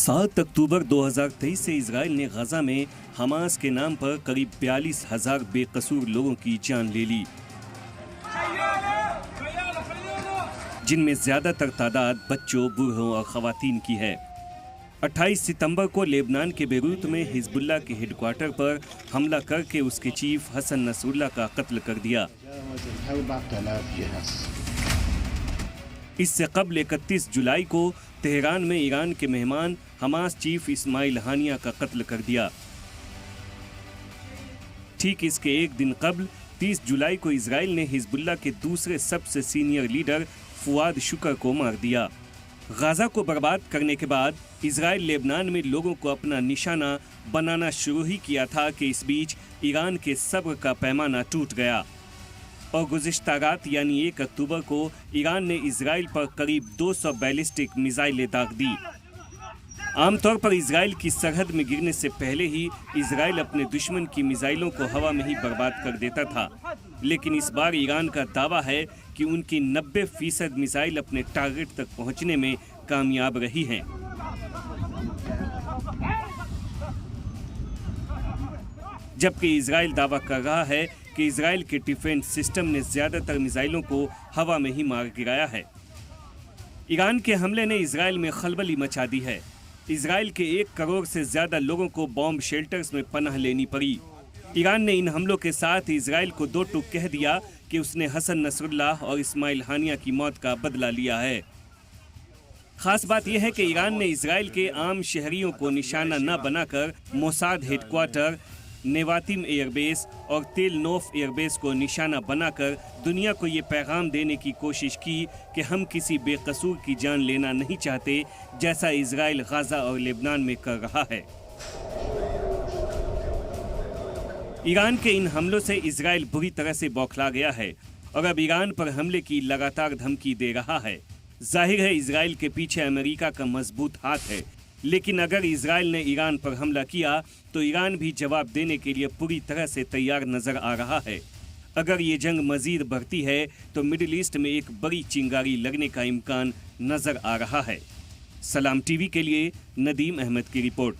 7 अक्टूबर 2023 से इजराइल ने गजा में हमास के नाम पर करीब 42,000 बेकसूर लोगों की जान ले ली, जिनमें ज्यादातर तादाद बच्चों, बूढ़ों और खवातीन की है। 28 सितंबर को लेबनान के बेरूत में हिजबुल्लाह के हेडक्वार्टर पर हमला करके उसके चीफ हसन नसरुल्लाह का कत्ल कर दिया। इससे कबल 31 जुलाई को तेहरान में ईरान के मेहमान हमास चीफ इस्माइल हानिया का कत्ल कर दिया। ठीक इसके एक दिन कबल 30 जुलाई को इजराइल ने हिजबुल्लाह के दूसरे सबसे सीनियर लीडर फुआद शुक्र को मार दिया। गाजा को बर्बाद करने के बाद इजराइल लेबनान में लोगों को अपना निशाना बनाना शुरू ही किया था कि इस बीच ईरान के सब्र का पैमाना टूट गया और गुज़िश्ता रात यानी 1 अक्टूबर को ईरान ने इजराइल पर करीब 200 बैलिस्टिक मिसाइलें दाग दी। आमतौर पर इजराइल की सरहद में गिरने से पहले ही इजराइल अपने दुश्मन की मिसाइलों को हवा में ही बर्बाद कर देता था, लेकिन इस बार ईरान का दावा है कि उनकी 90% मिसाइल अपने टारगेट तक पहुंचने में कामयाब रही हैं। जबकि इजराइल दावा कर रहा है कि इजराइल के डिफेंस सिस्टम ने ज्यादातर मिसाइलों को हवा में ही मार गिराया है। ईरान के हमले ने इजराइल में खलबली मचा दी है। इजराइल के 1 करोड़ से ज्यादा लोगों को बॉम्ब शेल्टर्स में पनाह लेनी पड़ी। ईरान ने इन हमलों के साथ इजराइल को दो टूक कह दिया कि उसने हसन नसरुल्लाह और इस्माइल हानिया की मौत का बदला लिया है। खास बात यह है कि ईरान ने इजराइल के आम शहरियों को निशाना न बनाकर मोसाद हेडक्वार्टर, नेवातिम एयरबेस और तेल नोफ एयरबेस को निशाना बनाकर दुनिया को ये पैगाम देने की कोशिश की कि हम किसी बेकसूर की जान लेना नहीं चाहते, जैसा इजराइल गाजा और लेबनान में कर रहा है। ईरान के इन हमलों से इजराइल बुरी तरह से बौखला गया है और अब ईरान पर हमले की लगातार धमकी दे रहा है। जाहिर है इजराइल के पीछे अमेरिका का मजबूत हाथ है, लेकिन अगर इजराइल ने ईरान पर हमला किया तो ईरान भी जवाब देने के लिए पूरी तरह से तैयार नजर आ रहा है। अगर ये जंग मजीद बढ़ती है तो मिडिल ईस्ट में एक बड़ी चिंगारी लगने का इम्कान नजर आ रहा है। सलाम टीवी के लिए नदीम अहमद की रिपोर्ट।